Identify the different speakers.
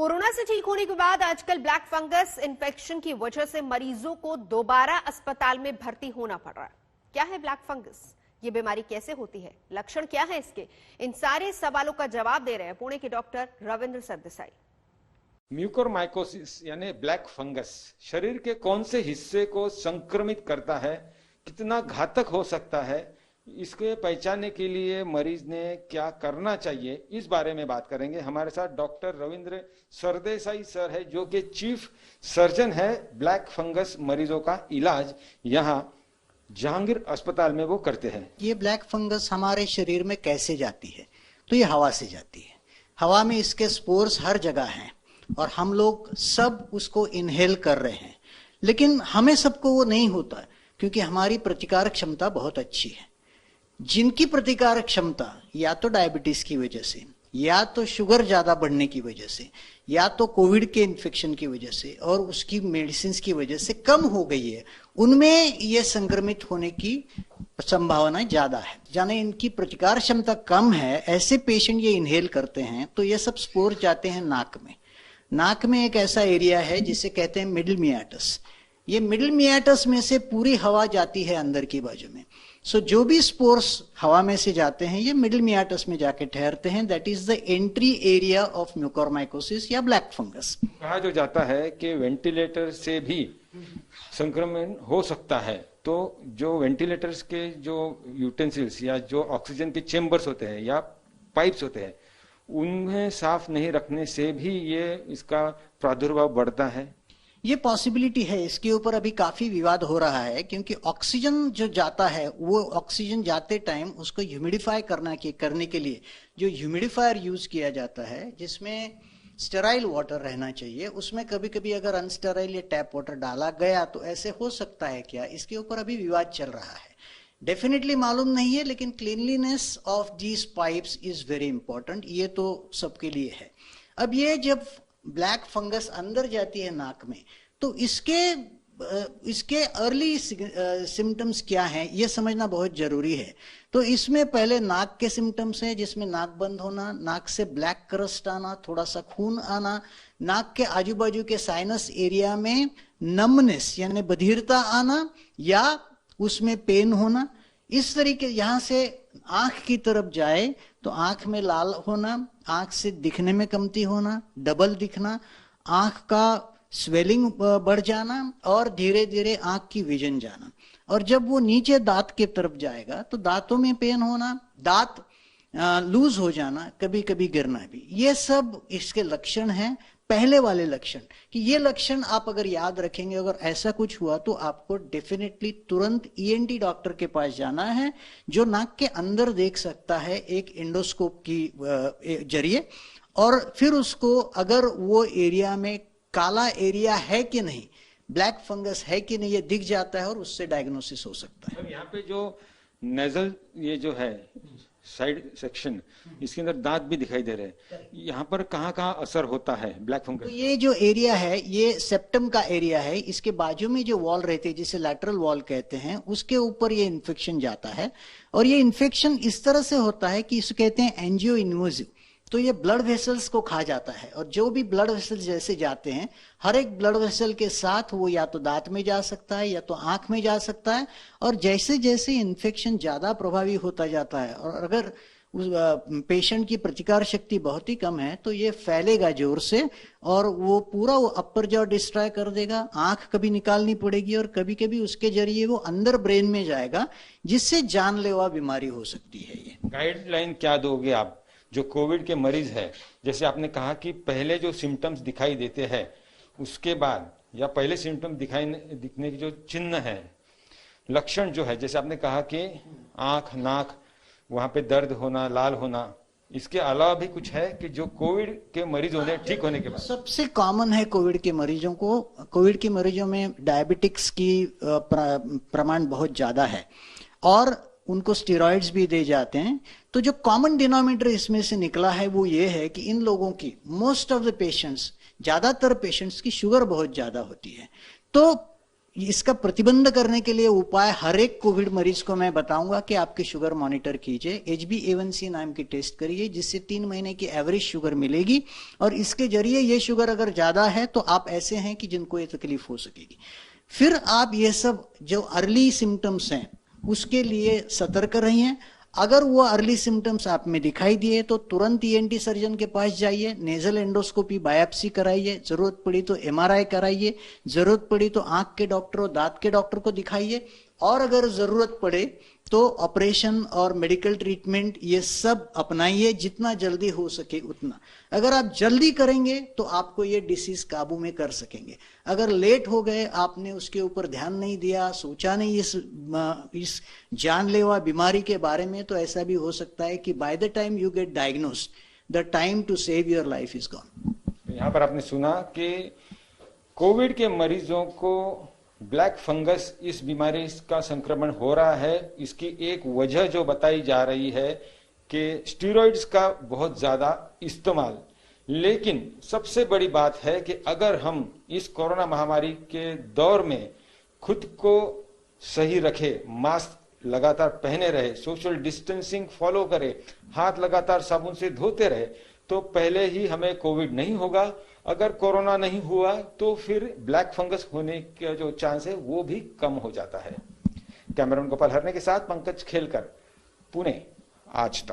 Speaker 1: Corona से ठीक होने के बाद आजकल ब्लैक फंगस इन्फेक्शन की वजह से मरीजों को दोबारा अस्पताल में भर्ती होना पड़ रहा है। क्या है ब्लैक फंगस? ये बीमारी कैसे होती है? लक्षण क्या है इसके? इन सारे सवालों का जवाब दे रहे हैं पुणे के डॉक्टर रविंद्र सरदेसाई।
Speaker 2: म्यूकोरमाइकोसिस यानी ब्लैक फंगस शरीर के कौन से हिस्से को संक्रमित करता है, कितना घातक हो सकता है, इसके पहचानने के लिए मरीज ने क्या करना चाहिए, इस बारे में बात करेंगे। हमारे साथ डॉक्टर रविंद्र सरदेसाई सर है, जो कि चीफ सर्जन है। ब्लैक फंगस मरीजों का इलाज यहाँ जहांगीर अस्पताल में वो करते हैं।
Speaker 3: ये ब्लैक फंगस हमारे शरीर में कैसे जाती है? तो ये हवा से जाती है। हवा में इसके स्पोर्स हर जगह हैं और हम लोग सब उसको इनहेल कर रहे हैं, लेकिन हमें सबको वो नहीं होता क्योंकि हमारी प्रतिकारक क्षमता बहुत अच्छी है। जिनकी प्रतिकारक क्षमता या तो डायबिटीज की वजह से, या तो शुगर ज्यादा बढ़ने की वजह से, या तो कोविड के इन्फेक्शन की वजह से और उसकी मेडिसिन की वजह से कम हो गई है, उनमें ये संक्रमित होने की संभावना ज्यादा है। जाने इनकी प्रतिकार क्षमता कम है, ऐसे पेशेंट ये इनहेल करते हैं तो ये सब स्पोर जाते हैं नाक में। नाक में एक ऐसा एरिया है जिसे कहते हैं मिडिल मियाटस। ये मिडिल मियाटस में से पूरी हवा जाती है अंदर की बाजू में। सो जो भी स्पोर्स हवा में से जाते हैं ये मिडिल मियाटस में जाके ठहरते हैं। That is the entry area of mucormycosis या ब्लैक फंगस।
Speaker 2: कहा जो जाता है कि वेंटिलेटर से भी संक्रमण हो सकता है, तो जो वेंटिलेटर्स के जो यूटेंसिल्स या जो ऑक्सीजन के चेम्बर्स होते हैं या पाइप्स होते हैं, उन्हें साफ नहीं रखने से भी ये इसका प्रादुर्भाव बढ़ता है।
Speaker 3: ये पॉसिबिलिटी है। इसके ऊपर अभी काफी विवाद हो रहा है क्योंकि ऑक्सीजन जो जाता है वो ऑक्सीजन जाते टाइम उसको ह्यूमिडिफाई करने के लिए जो ह्यूमिडिफायर यूज किया जाता है, जिसमें स्टेराइल वाटर रहना चाहिए, उसमें कभी कभी अगर अनस्टेराइल या टैप वाटर डाला गया तो ऐसे हो सकता है क्या? इसके ऊपर अभी विवाद चल रहा है। डेफिनेटली मालूम नहीं है, लेकिन cleanliness of these pipes is very important. ये तो सबके लिए है। अब ये जब ब्लैक फंगस अंदर जाती है नाक में तो इसके अर्ली सिम्टम्स क्या हैं ये समझना बहुत जरूरी है। तो इसमें पहले नाक के सिम्टम्स हैं, जिसमें नाक बंद होना, नाक से ब्लैक क्रस्ट आना, थोड़ा सा खून आना, नाक के आजू बाजू के साइनस एरिया में नमनेस यानी बधिरता आना या उसमें पेन होना। इस तरीके यहां से आंख की तरफ जाए तो आंख में लाल होना, आंख से दिखने में कमती होना, डबल दिखना, आंख का स्वेलिंग बढ़ जाना और धीरे धीरे आंख की विजन जाना। और जब वो नीचे दांत की तरफ जाएगा तो दांतों में पेन होना, दांत लूज हो जाना, कभी कभी गिरना भी। ये सब इसके लक्षण हैं, पहले वाले लक्षण। कि ये लक्षण आप अगर याद रखेंगे, अगर ऐसा कुछ हुआ तो आपको डेफिनेटली तुरंत ईएनटी डॉक्टर के पास जाना है, जो नाक के अंदर देख सकता है एक एंडोस्कोप की जरिए। और फिर उसको अगर वो एरिया में काला एरिया है कि नहीं, ब्लैक फंगस है कि नहीं, ये दिख जाता है और उससे डायग्नोसिस हो सकता है।
Speaker 2: यहाँ पे जो नेजल ये जो है साइड सेक्शन, इसके अंदर दांत भी दिखाई दे रहे हैं, यहाँ पर कहाँ कहाँ असर होता है ब्लैक फंगस?
Speaker 3: तो ये जो एरिया है ये सेप्टम का एरिया है। इसके बाजू में जो वॉल रहती है जिसे लैटरल वॉल कहते हैं, उसके ऊपर ये इन्फेक्शन जाता है। और ये इन्फेक्शन इस तरह से होता है कि इसे कहते हैं एंजियो इन्वोसिव। तो ये ब्लड वेसल्स को खा जाता है और जो भी ब्लड वेसल्स जैसे जाते हैं, हर एक ब्लड वेसल के साथ वो या तो दांत में जा सकता है या तो आंख में जा सकता है। और जैसे जैसे इन्फेक्शन ज्यादा प्रभावी होता जाता है और अगर उस पेशेंट की प्रतिकार शक्ति बहुत ही कम है तो ये फैलेगा जोर से और वो पूरा वो अपर जॉ डिस्ट्रॉय कर देगा। आंख कभी निकालनी पड़ेगी और कभी कभी उसके जरिए वो अंदर ब्रेन में जाएगा, जिससे जानलेवा बीमारी हो सकती है। ये
Speaker 2: गाइडलाइन क्या दोगे आप जो कोविड के मरीज है? जैसे आपने कहा कि पहले जो सिम्टम्स दिखाई देते हैं उसके बाद या पहले सिम्टम्स दिखने की जो चिन्ह है, लक्षण जो है, जैसे आपने कहा कि आंख, नाक, वहां पे दर्द होना, लाल होना, इसके अलावा भी कुछ है कि जो कोविड के मरीज होने ठीक होने के बाद?
Speaker 3: सबसे कॉमन है कोविड के मरीजों को। कोविड के मरीजों में डायबिटिक्स की प्रमाण बहुत ज्यादा है और उनको स्टेरॉइड्स भी दे जाते हैं। तो जो कॉमन डिनोमिनेटर इसमें से निकला है वो ये है कि इन लोगों की मोस्ट ऑफ द पेशेंट्स, ज्यादातर पेशेंट्स की शुगर बहुत ज्यादा होती है। तो इसका प्रतिबंध करने के लिए उपाय हर एक कोविड मरीज को मैं बताऊंगा कि आपकी शुगर मॉनिटर कीजिए, HbA1c नाम की टेस्ट करिए, जिससे 3 महीने की एवरेज शुगर मिलेगी, और इसके जरिए ये शुगर अगर ज्यादा है तो आप ऐसे हैं कि जिनको ये तकलीफ हो सकेगी। फिर आप ये सब जो अर्ली सिम्टम्स हैं उसके लिए सतर्क रहिए। अगर वो अर्ली सिम्टम्स आप में दिखाई दिए तो तुरंत ENT सर्जन के पास जाइए, नेजल एंडोस्कोपी बायोप्सी कराइए, जरूरत पड़ी तो MRI कराइए, जरूरत पड़ी तो आंख के डॉक्टर और दांत के डॉक्टर को दिखाइए, और अगर जरूरत पड़े तो ऑपरेशन और मेडिकल ट्रीटमेंट ये सब अपनाइए, जितना जल्दी हो सके उतना। अगर आप जल्दी करेंगे तो आपको ये डिसीज काबू में कर सकेंगे। अगर लेट हो गए, आपने उसके ऊपर ध्यान नहीं दिया, सोचा नहीं इस जानलेवा बीमारी के बारे में, तो ऐसा भी हो सकता है कि by the time you get diagnosed the time to save your life is gone.
Speaker 2: यहाँ पर आपने सुना कि कोविड के मरीजों को ब्लैक फंगस इस बीमारी का संक्रमण हो रहा है। इसकी एक वजह जो बताई जा रही है कि स्टीरॉइड्स का बहुत ज्यादा इस्तेमाल। लेकिन सबसे बड़ी बात है कि अगर हम इस कोरोना महामारी के दौर में खुद को सही रखे, मास्क लगातार पहने रहे, सोशल डिस्टेंसिंग फॉलो करे, हाथ लगातार साबुन से धोते रहे, तो पहले ही हमें कोविड नहीं होगा। अगर कोरोना नहीं हुआ तो फिर ब्लैक फंगस होने का जो चांस है वो भी कम हो जाता है। कैमरामैन गोपाल हरने के साथ पंकज खेलकर, पुणे, आज तक।